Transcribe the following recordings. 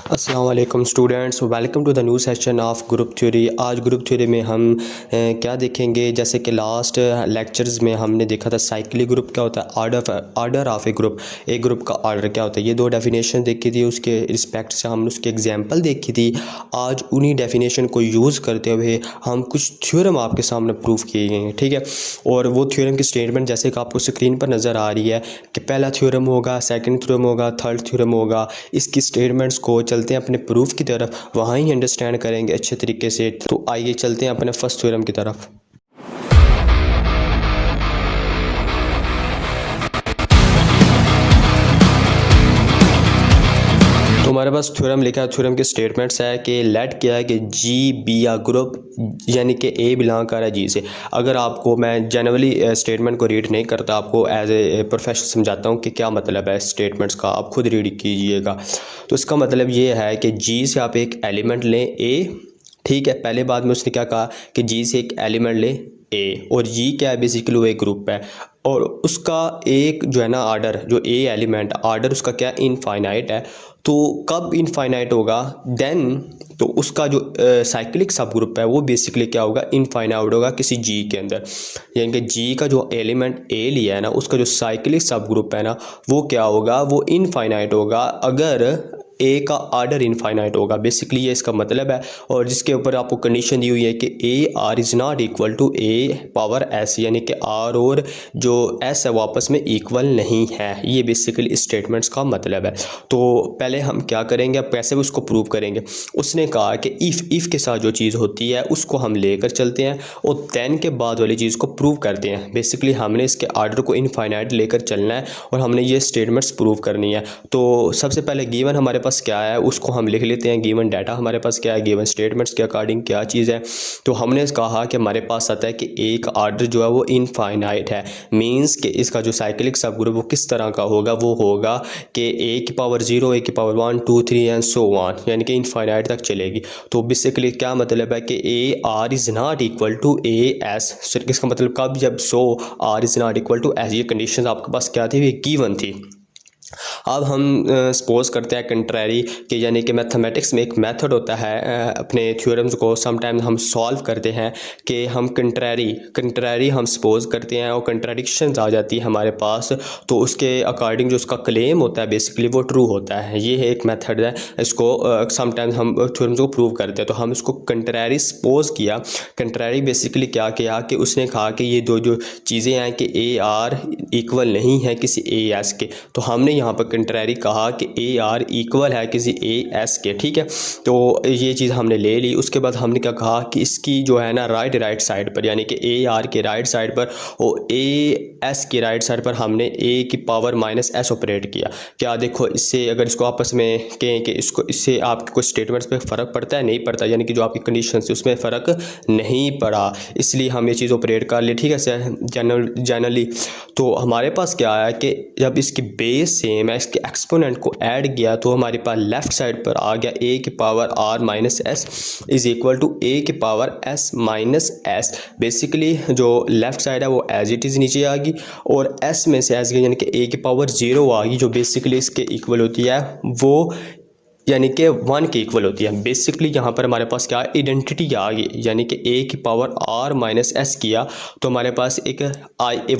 अस्सलाम वालेकुम students, welcome to the new session of group theory. आज ग्रुप थ्योरी में हम क्या देखेंगे, जैसे कि लास्ट लेक्चर्स में हमने देखा था साइक्लिक ग्रुप क्या होता है, आर्डर ऑफ ए ग्रुप, एक ग्रुप का आर्डर क्या होता है। ये दो डेफिनेशन देखी थी, उसके रिस्पेक्ट से हमने उसके एग्जांपल देखी थी। आज उन्हीं डेफिनेशन को यूज़ करते हुए हम कुछ थ्योरम आपके सामने प्रूव किए गए हैं, ठीक है। और वो थ्योरम की स्टेटमेंट जैसे कि आपको स्क्रीन पर नज़र आ रही है कि पहला थ्योरम होगा, सेकंड थ्योरम होगा, थर्ड थ्योरम होगा। इसकी स्टेटमेंट्स को चलते हैं अपने प्रूफ की तरफ, वहाँ ही अंडरस्टैंड करेंगे अच्छे तरीके से। तो आइए चलते हैं अपने फर्स्ट थ्योरम की तरफ। तो हमारे पास थ्योरम लिखा है, थ्योरम के स्टेटमेंट्स है कि लेट क्या है कि जी बी या ग्रुप यानी कि ए बिलोंग कर रहा है जी से। अगर आपको मैं जनरली स्टेटमेंट को रीड नहीं करता, आपको एज ए प्रोफेशनल समझाता हूँ कि क्या मतलब है स्टेटमेंट्स का, आप खुद रीड कीजिएगा। तो इसका मतलब ये है कि जी से आप एक एलिमेंट लें ए, ठीक है। पहले बाद में उसने क्या कहा कि जी से एक एलिमेंट ले ए, और जी क्या है, बेसिकली वो एक ग्रुप है और उसका एक जो है ना आर्डर, जो ए एलिमेंट आर्डर उसका क्या इनफाइनाइट है। तो कब इनफाइनाइट होगा, देन तो उसका जो साइक्लिक सब ग्रुप है वो बेसिकली क्या होगा, इनफाइनाइट होगा किसी जी के अंदर। यानी कि जी का जो एलिमेंट ए लिया है ना, उसका जो साइक्लिक सब ग्रुप है ना, वो क्या होगा, वो इनफाइनाइट होगा अगर ए का आर्डर इनफाइनाइट होगा। बेसिकली ये इसका मतलब है। और जिसके ऊपर आपको कंडीशन दी हुई है कि A R is not equal to A power S, यानी कि आर और जो एस है वो आपस में इक्वल नहीं है। ये बेसिकली इस स्टेटमेंट्स का मतलब है। तो पहले हम क्या करेंगे, अब कैसे उसको प्रूव करेंगे। उसने कहा कि इफ़ के साथ जो चीज़ होती है उसको हम लेकर चलते हैं और दैन के बाद वाली चीज़ को प्रूव करते हैं। बेसिकली हमने इसके आर्डर को इनफाइनाइट लेकर चलना है और हमने ये स्टेटमेंट्स प्रूव करनी है। तो सबसे पहले गिवन हमारे पास क्या है उसको हम लिख लेते हैं। गिवन डाटा हमारे पास क्या है, गिवन स्टेटमेंट्स के अकॉर्डिंग क्या चीज़ है। तो हमने कहा कि हमारे पास आता है कि एक आर्डर जो है वो इनफाइनाइट है, मींस कि इसका जो साइक्लिक सब ग्रुप वो किस तरह का होगा, वो होगा कि ए की पावर 0, ए की पावर 1, 2, 3 एंड सो ऑन, यानी कि इनफाइनाइट तक चलेगी। तो बेसिकली क्या मतलब है कि A R is not equal to A S. इसका मतलब कब, जब so R is not equal to S. ये कंडीशन आपके पास क्या थी, ये गिवन थी। अब हम सपोज करते हैं कंट्रैरी कि, यानी कि मैथमेटिक्स में एक मेथड होता है अपने थ्योरम्स को समटाइम हम सॉल्व करते हैं कि हम कंट्रैरी हम सपोज करते हैं और कंट्राडिक्शंस आ जाती है हमारे पास, तो उसके अकॉर्डिंग जो उसका क्लेम होता है बेसिकली वो ट्रू होता है। ये एक मेथड है, इसको समटाइम्स हम थ्योरम्स को प्रूव करते हैं। तो हम इसको कंट्रैरी सपोज किया। कंट्रैरी बेसिकली क्या किया कि उसने कहा कि ये दो जो चीज़ें हैं कि ए आर इक्वल नहीं है किसी ए एस के। तो हमने यहाँ पर कंट्रैरी कहा कि ए आर इक्वल है किसी ए एस के, ठीक है। तो ये चीज़ हमने ले ली। उसके बाद हमने क्या कहा कि इसकी जो है ना राइट साइड पर, यानी कि ए आर के राइट साइड पर और ए एस के राइट साइड पर हमने ए की पावर माइनस एस ऑपरेट किया। क्या देखो, इससे अगर इसको आपस में कहें कि इससे आपके कुछ स्टेटमेंट्स पे फ़र्क पड़ता है, नहीं पड़ता, यानी कि जो आपकी कंडीशन है उसमें फ़र्क नहीं पड़ा, इसलिए हम ये चीज़ ऑपरेट कर ले, ठीक है जनरली। तो हमारे पास क्या आया कि जब इसकी बेस सेम है, इसके एक्सपोनेंट को ऐड किया तो हमारे पास लेफ्ट साइड पर आ गया ए की power R minus S is equal to A की power S minus S. Basically जो लेफ्ट साइड है वो एज इट इज़ नीचे आ गई और एस में से एस गई, यानी कि ए की पावर 0 आ गई, जो बेसिकली इसके इक्वल होती है, वो यानी कि 1 के इक्वल होती है। बेसिकली यहाँ पर हमारे पास क्या आइडेंटिटी आ गई, यानी कि ए की पावर आर माइनस एस किया तो हमारे पास एक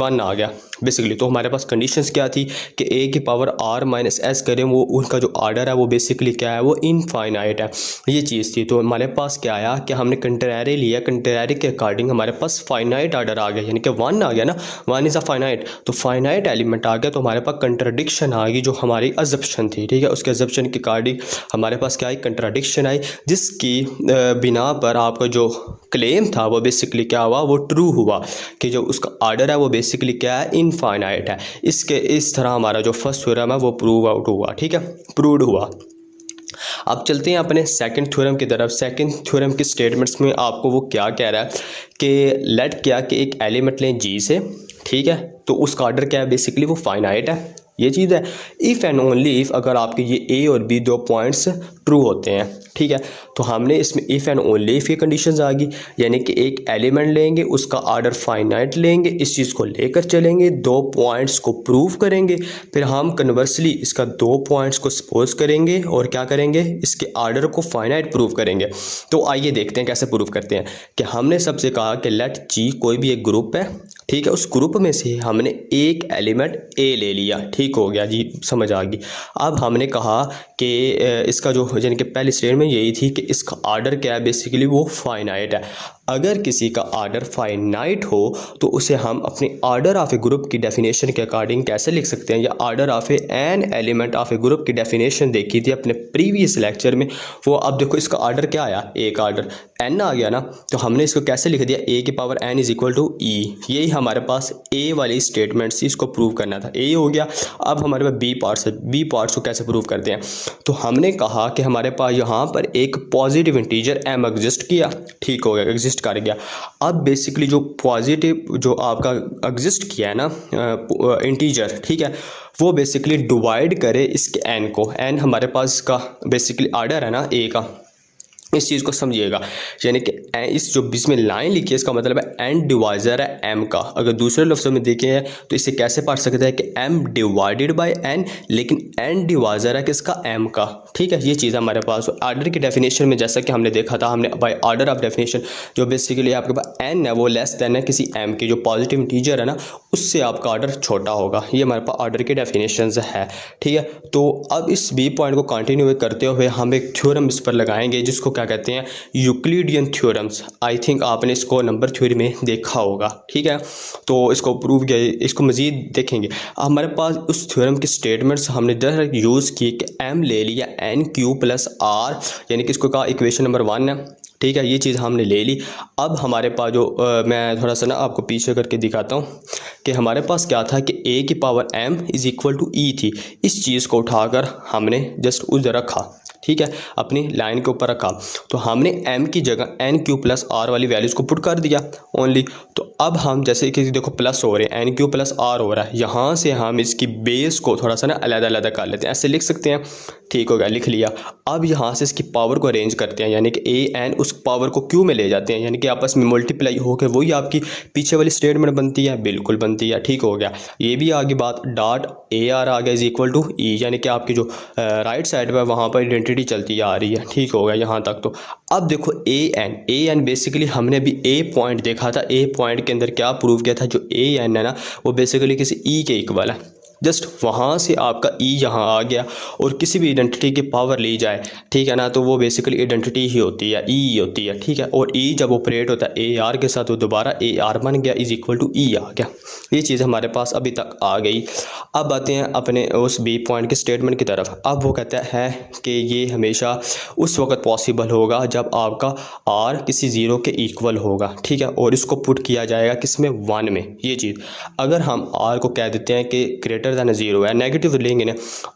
वन आ गया बेसिकली। तो हमारे पास कंडीशंस क्या थी कि ए की पावर आर माइनस एस करें, वो उनका जो आर्डर है वो बेसिकली क्या है, वो इनफाइनाइट है, ये चीज़ थी। तो हमारे पास क्या आया कि हमने कंट्रैरी लिया, कंट्रैरी के अकॉर्डिंग हमारे पास फाइनाइट आर्डर आ गया, यानी कि 1 आ गया ना, 1 इज़ अ फाइनाइट। तो फाइनाइट एलिमेंट आ गया तो हमारे पास कंट्राडिक्शन आ गई जो हमारी अजप्शन थी, ठीक है। उसके अजप्शन के अकॉर्डिंग हमारे पास क्या आई, कंट्राडिक्शन आई, जिसकी बिना पर आपका जो क्लेम था वो बेसिकली क्या हुआ, वो ट्रू हुआ कि जो उसका आर्डर है वो बेसिकली क्या है, इनफाइनाइट है। इस तरह हमारा जो फर्स्ट थ्योरम है वो प्रूव आउट हुआ, ठीक है, प्रूव्ड हुआ। अब चलते हैं अपने सेकंड थ्योरम की तरफ। सेकंड थ्योरम की स्टेटमेंट्स में आपको वो क्या कह रहा है कि लेट क्या कि एक एलिमेंट लें जी से, ठीक है, तो उसका आर्डर क्या है, बेसिकली वो फाइनाइट है, ये चीज़ है। इफ़ एंड ओनली इफ़ अगर आपके ये ए और बी दो पॉइंट्स ट्रू होते हैं, ठीक है, तो हमने इसमें इफ़ एंड ओनली इफ़ की कंडीशंस आ गई, यानी कि एक एलिमेंट लेंगे, उसका आर्डर फाइनाइट लेंगे, इस चीज़ को लेकर चलेंगे, 2 पॉइंट्स को प्रूव करेंगे, फिर हम कन्वर्सली इसका 2 पॉइंट्स को सपोज करेंगे और क्या करेंगे, इसके आर्डर को फाइनाइट प्रूव करेंगे। तो आइए देखते हैं कैसे प्रूव करते हैं। कि हमने सबसे कहा कि लेट जी कोई भी एक ग्रुप है, ठीक है, उस ग्रुप में से हमने एक एलिमेंट ए ले लिया, ठीक हो गया जी, समझ आ गई। अब हमने कहा कि इसका जो यानी कि पहली स्टेटमेंट यही थी कि इसका आर्डर क्या है, बेसिकली वो फाइनाइट है। अगर किसी का आर्डर फाइनाइट हो तो उसे हम अपने आर्डर ऑफ ए ग्रुप की डेफिनेशन के अकॉर्डिंग कैसे लिख सकते हैं, या order of A an element of A group की डेफिनेशन देखी थी अपने प्रीवियस लेक्चर में। वो अब देखो इसका आर्डर क्या आया, एक आर्डर एन आ गया ना, तो हमने इसको कैसे लिख दिया, ए की power N is equal to E. यही हमारे पास ए वाली स्टेटमेंट थी, इसको प्रूव करना था, ए हो गया। अब हमारे पास बी पार्ट्स है, बी पार्ट्स को कैसे प्रूव करते हैं। तो हमने कहा कि हमारे पास यहाँ पर एक पॉजिटिव इंटीजर एम एग्जिस्ट किया, ठीक हो गया, एग्जिस्ट कर गया। अब बेसिकली जो पॉजिटिव जो आपका एग्जिस्ट किया है ना इंटीजर, ठीक है, वो बेसिकली डिवाइड करे इसके एन को। एन हमारे पास का बेसिकली आर्डर है ना ए का, इस चीज़ को समझिएगा, यानी कि इस जो बीच में लाइन लिखी है इसका मतलब है एन डिवाइजर है एम का। अगर दूसरे लफ्ज़ों में देखें तो इसे कैसे पढ़ सकते हैं कि एम डिवाइडेड बाय एन, लेकिन एन डिवाइजर है किसका, एम का, ठीक है। ये चीज़ हमारे पास आर्डर की डेफिनेशन में जैसा कि हमने देखा था, हमने बाय आर्डर ऑफ डेफिनेशन जो बेसिकली आपके पास एन है वो लेस देन है किसी एम की, जो पॉजिटिव इंटीजर है ना उससे आपका आर्डर छोटा होगा। ये हमारे पास आर्डर की डेफिनेशन है, ठीक है। तो अब इस बी पॉइंट को कंटिन्यू करते हुए हम एक थ्योरम इस पर लगाएंगे जिसको क्या कहते हैं, यूक्लिडियन थ्योरम्स। आई थिंक आपने इसको नंबर थ्योरी में देखा होगा, ठीक है। तो इसको प्रूव किया, इसको मज़ीद देखेंगे। हमारे पास उस थ्योरम की स्टेटमेंट्स हमने डायरेक्ट यूज़ की कि एम ले लिया एन क्यू प्लस आर, यानी कि इसको कहा इक्वेशन नंबर 1 है, ठीक है। ये चीज़ हमने ले ली। अब हमारे पास जो मैं थोड़ा सा ना आपको पीछे करके दिखाता हूँ कि हमारे पास क्या था कि ए की power M is equal to E थी। इस चीज़ को उठाकर हमने जस्ट उधर रखा, ठीक है, अपनी लाइन के ऊपर रखा। तो हमने m की जगह एन क्यू प्लस आर वाली वैल्यूज़ को पुट कर दिया ओनली। तो अब हम जैसे कि देखो प्लस हो रहे हैं, एन क्यू प्लस आर हो रहा है, यहाँ से हम इसकी बेस को थोड़ा सा ना अलग-अलग कर लेते हैं, ऐसे लिख सकते हैं, ठीक हो गया, लिख लिया। अब यहाँ से इसकी पावर को अरेंज करते हैं, यानी कि ए एन उस पावर को क्यू में ले जाते हैं, यानी कि आपस में मल्टीप्लाई होकर वही आपकी पीछे वाली स्टेटमेंट बनती है, बिल्कुल बनती है, ठीक हो गया। ये भी आगे बात, डॉट ए आर आ गया इज इक्वल टू ई, यानी कि आपकी जो राइट साइड पर वहाँ पर आइडेंटिटी चलती आ रही है, ठीक हो गया यहाँ तक। तो अब देखो ए एन बेसिकली हमने भी ए पॉइंट देखा था, ए पॉइंट के अंदर क्या प्रूव किया था, जो ए एन है ना वो बेसिकली किसी ई के इक्वल है। जस्ट वहाँ से आपका ई यहाँ आ गया, और किसी भी आइडेंटिटी की पावर ली जाए, ठीक है ना, तो वो बेसिकली आइडेंटिटी ही होती है, ई होती है, ठीक है। और ई जब ऑपरेट होता है ए आर के साथ, तो दोबारा ए आर बन गया इज इक्वल टू ई आ गया। ये चीज़ हमारे पास अभी तक आ गई। अब आते हैं अपने उस बी पॉइंट के स्टेटमेंट की तरफ। अब वो कहता है कि ये हमेशा उस वक्त पॉसिबल होगा जब आपका आर किसी ज़ीरो के इक्वल होगा, ठीक है, और इसको पुट किया जाएगा किस में, 1 में। ये चीज़ अगर हम आर को कह देते हैं कि ग्रेटर दैन 0 है, नेगेटिव लेंगे ना,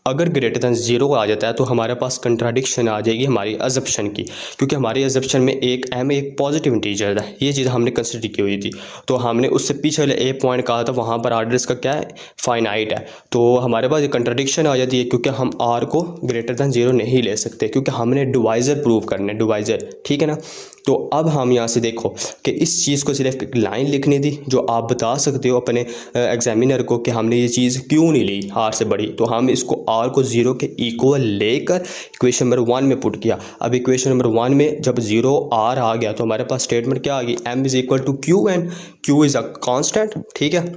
अगर ग्रेटर दैन 0 आ जाता है तो हमारे पास कंट्राडिक्शन आ जाएगी हमारी अजप्शन की, क्योंकि हमारी अजप्शन में एक एम एक पॉजिटिव इंटीजर है, ये चीज़ हमने कंसिडर की हुई थी। तो हमने उससे पीछे वाले ए पॉइंट कहा था, वहाँ पर आर्डर इसका क्या है, फाइनाइट है। तो हमारे पास ये कंट्राडिक्शन आ जाती है, क्योंकि हम आर को ग्रेटर दैन 0 नहीं ले सकते, क्योंकि हमने डिवाइज़र प्रूव करना है, डिवाइज़र, ठीक है ना। तो अब हम यहाँ से देखो कि इस चीज़ को सिर्फ एक लाइन लिखनी थी, जो आप बता सकते हो अपने एग्जामिनर को कि हमने ये चीज़ क्यों नहीं ली आर से बड़ी। तो हम इसको आर को 0 के इक्वल लेकर इक्वेशन नंबर 1 में पुट किया। अब इक्वेशन नंबर 1 में जब 0 आर आ गया तो हमारे पास स्टेटमेंट क्या आ गई, M is equal to Q N, Q is a constant, ठीक है।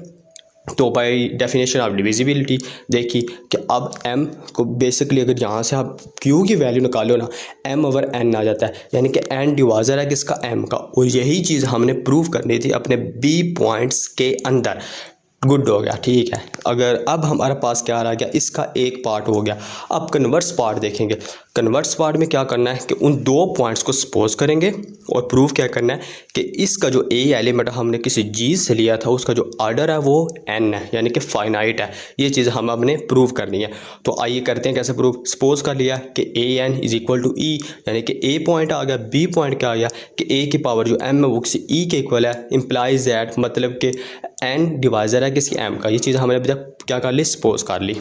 तो बाय डेफिनेशन ऑफ डिविजिबिलिटी देखी कि अब m को बेसिकली अगर यहाँ से आप q की वैल्यू निकालो ना, m ओवर n आ जाता है, यानी कि n डिवाइजर है किसका, m का। और यही चीज़ हमने प्रूव करनी थी अपने b पॉइंट्स के अंदर। गुड हो गया, ठीक है। अगर अब हमारे पास क्या आ गया, इसका एक पार्ट हो गया। अब कन्वर्स पार्ट देखेंगे। कन्वर्स पार्ट में क्या करना है कि उन 2 पॉइंट्स को सपोज करेंगे और प्रूव क्या करना है कि इसका जो ए एलिमेंट हमने किसी जी से लिया था उसका जो आर्डर है वो एन है, यानी कि फाइनाइट है। ये चीज़ हम अपने प्रूव करनी है। तो आइए करते हैं कैसे प्रूव। सपोज कर लिया कि A N is equal to ई, यानी कि ए पॉइंट आ गया, बी पॉइंट क्या आ गया कि ए की पावर जो एम है वो किसी ई के इक्वल है, इम्प्लाइज दैट मतलब कि एन डिवाइजर है किसी एम का। ये चीज़ हमने अभी तक क्या कर ली, सपोज कर ली,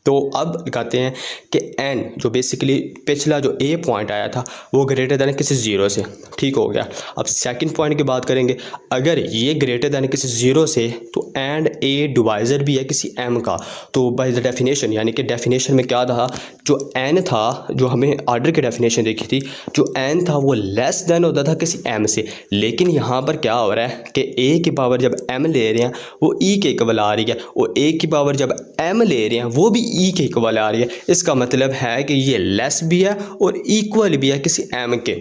तो अब दिखाते हैं कि n जो बेसिकली पिछला जो a पॉइंट आया था वो ग्रेटर दैन किसी ज़ीरो से, ठीक हो गया। अब सेकंड पॉइंट की बात करेंगे, अगर ये ग्रेटर दैन किसी ज़ीरो से तो एंड a डिवाइज़र भी है किसी m का, तो बाय द डेफिनेशन यानी कि डेफिनेशन में क्या था, जो n था, जो हमें आर्डर की डेफिनेशन देखी थी, जो n था वो लेस दैन होता था किसी m से। लेकिन यहाँ पर क्या हो रहा है कि a की पावर जब m ले रहे हैं वो e के इक्वल आ रही है, और a की पावर जब m ले रहे हैं वो भी ई के इक्वल आ रही है। इसका मतलब है कि ये लेस भी है और इक्वल भी है किसी m के।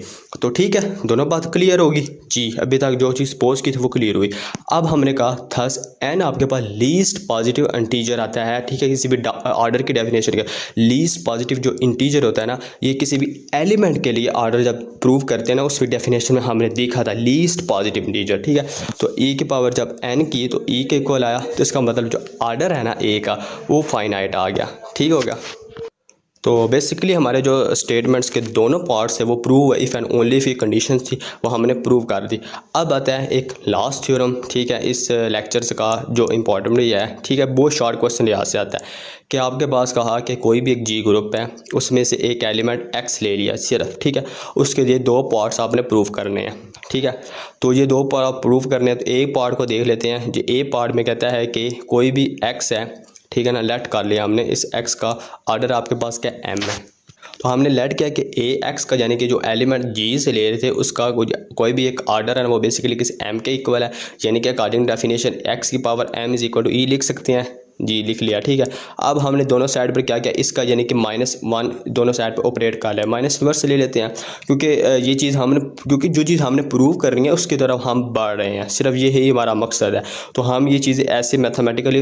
तो ठीक है, दोनों बात क्लियर होगी जी। अभी तक जो चीज़ पोज की थी वो क्लियर हुई। अब हमने कहा थस n आपके पास लीस्ट पॉजिटिव इंटीजर आता है, ठीक है। किसी भी ऑर्डर की डेफिनेशन का लीस्ट पॉजिटिव जो इंटीजर होता है ना, ये किसी भी एलिमेंट के लिए ऑर्डर जब प्रूव करते हैं ना, उसकी डेफिनेशन में हमने देखा था लीस्ट पॉजिटिव इंटीजर, ठीक है। तो e की पावर जब n की तो e के इक्वल आया, तो इसका मतलब जो ऑर्डर है ना a का वो फाइनाइट आ गया, ठीक हो गया। तो बेसिकली हमारे जो स्टेटमेंट्स के दोनों पार्ट्स है वो prove if and only if conditions थी वो हमने प्रूव कर दी। अब आता है एक लास्ट थ्योरम, ठीक है, इस लेक्चर्स का जो इम्पोर्टेंट है, ठीक है। बहुत शॉर्ट क्वेश्चन यहाँ से आता है कि आपके पास कहा कि कोई भी एक जी ग्रुप है, उसमें से एक एलिमेंट एक्स ले लिया सिर्फ, ठीक है। उसके लिए दो पार्ट्स आपने प्रूव करने हैं, ठीक है। तो ये दो पार्ट आप प्रूव करने हैं, तो एक पार्ट को देख लेते हैं। जो ए पार्ट में कहता है कि कोई भी एक्स है, ठीक है ना, लेट कर लिया हमने, इस x का ऑर्डर आपके पास क्या m है। तो हमने लेट किया कि ax का यानी कि जो एलिमेंट g से ले रहे थे उसका कोई भी एक ऑर्डर है वो बेसिकली किसी m के इक्वल है, यानी कि अकॉर्डिंग डेफिनेशन x की power m is equal to e लिख सकते हैं जी, लिख लिया, ठीक है। अब हमने दोनों साइड पर क्या किया, इसका यानी कि -1 दोनों साइड पर ऑपरेट कर लिया, माइनस इनवर्स से ले लेते हैं, क्योंकि ये चीज़ हमने, क्योंकि जो चीज़ हमने प्रूव करनी है उसकी तरफ हम बढ़ रहे हैं, सिर्फ ये ही हमारा मकसद है। तो हम ये चीज़ें ऐसे मैथमेटिकली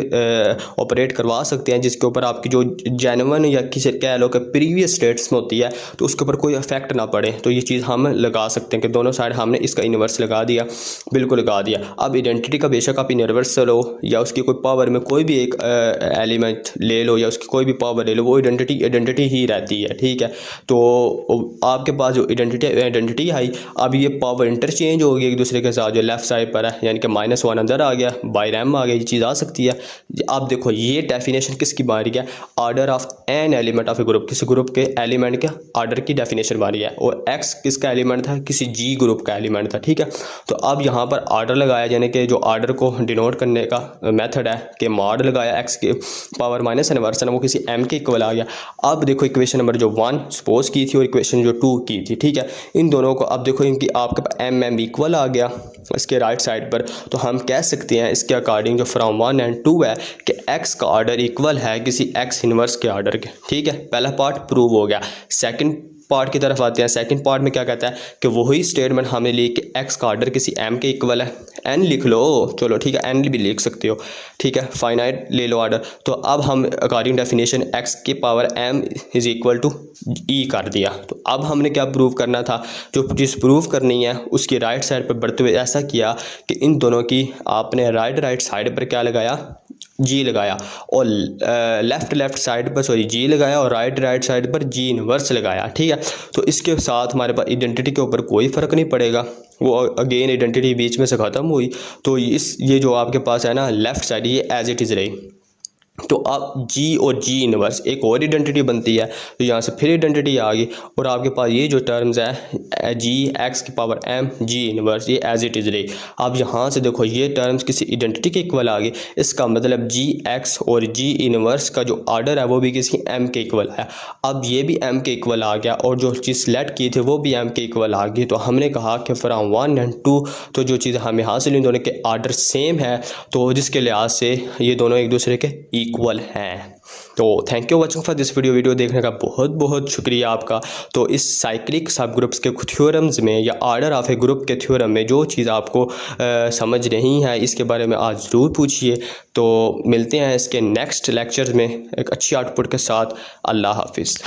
ऑपरेट करवा सकते हैं जिसके ऊपर आपकी जो जेन्युइन या किसी कह लो कि प्रीवियस स्टेट्स में होती है तो उसके ऊपर कोई इफेक्ट ना पड़े। तो ये चीज़ हम लगा सकते हैं कि दोनों साइड हमने इसका इन्वर्स लगा दिया, बिल्कुल लगा दिया। अब आइडेंटिटी का बेशक आप इन्वर्स लो या उसकी कोई पावर में कोई भी एक एलिमेंट ले लो या उसकी कोई भी पावर ले लो, वो आइडेंटिटी ही रहती है, ठीक है। तो आपके पास जो आइडेंटिटी आई, अब ये पावर इंटरचेंज होगी एक दूसरे के साथ, जो लेफ्ट साइड पर है यानी कि -1 अंदर आ गया, बाय रैम आ गया, ये चीज़ आ सकती है। अब देखो ये डेफिनेशन किसकी बन रही है, order of an element of A group, किसी ग्रुप के एलिमेंट के ऑर्डर की डेफिनेशन बन रही है, और एक्स किसका एलिमेंट था, किसी जी ग्रुप का एलिमेंट था, ठीक है। तो अब यहाँ पर ऑर्डर लगाया, यानी कि जो ऑर्डर को डिनोट करने का मेथड है कि मॉड लगाया एक्स के पावर माइनस इनवर्स वो किसी m के इक्वल आ गया। अब देखो इक्वेशन नंबर जो 1 सपोज की थी और इक्वेशन जो 2 की थी, ठीक है, इन दोनों को अब देखो इनकी आपके पास m इक्वल आ गया इसके राइट साइड पर। तो हम कह सकते हैं इसके अकॉर्डिंग जो फ्रॉम 1 और 2 है कि x का ऑर्डर इक्वल है किसी x इनवर्स के ऑर्डर के, ठीक है। पहला पार्ट प्रूव हो गया। सेकंड पार्ट की तरफ आते हैं। सेकंड पार्ट में क्या कहता है कि वही स्टेटमेंट हमें ली कि x का ऑर्डर किसी m के इक्वल है, n लिख लो, चलो ठीक है, n भी लिख सकते हो, ठीक है, फाइनाइट ले लो ऑर्डर। तो अब हम अकॉर्डिंग डेफिनेशन x की power m is equal to e कर दिया। तो अब हमने क्या प्रूव करना था, जो चीज़ प्रूव करनी है उसकी राइट साइड पर बढ़ते हुए ऐसा किया कि इन दोनों की आपने राइट साइड पर क्या लगाया, जी लगाया, और लेफ्ट साइड पर जी लगाया, और राइट साइड पर जी इनवर्स लगाया, ठीक है। तो इसके साथ हमारे पास आइडेंटिटी के ऊपर कोई फ़र्क नहीं पड़ेगा, वो अगेन आइडेंटिटी बीच में से ख़त्म हुई। तो ये जो आपके पास है ना लेफ़्ट साइड, ये एज इट इज़ रही। तो अब g और g इनवर्स एक और आइडेंटिटी बनती है, तो यहाँ से फिर आइडेंटिटी आ गई, और आपके पास ये जो टर्म्स है g x की पावर m g इनवर्स, ये एज इट इज़ रही। अब यहाँ से देखो ये टर्म्स किसी आइडेंटिटी के इक्वल आ गई, इसका मतलब g x और g इनवर्स का जो ऑर्डर है वो भी किसी m के इक्वल है। अब ये भी m के इक्वल आ गया, और जो चीज़ सेलेक्ट की थी वो भी m के इक्वल आ गई। तो हमने कहा कि फ्रॉम 1 और 2 तो जो चीज़ हमें हासिल इन दोनों के ऑर्डर सेम है, तो जिसके लिहाज से ये दोनों एक दूसरे के इक्वल हैं। तो thank you watching for this video देखने का बहुत बहुत शुक्रिया आपका। तो इस साइक्लिक सब ग्रुप्स के थ्योरम्स में या ऑर्डर ऑफ ए ग्रुप के थ्योरम में जो चीज़ आपको समझ नहीं है इसके बारे में आज ज़रूर पूछिए। तो मिलते हैं इसके नेक्स्ट लेक्चर में एक अच्छी आउटपुट के साथ। अल्लाह हाफिज़।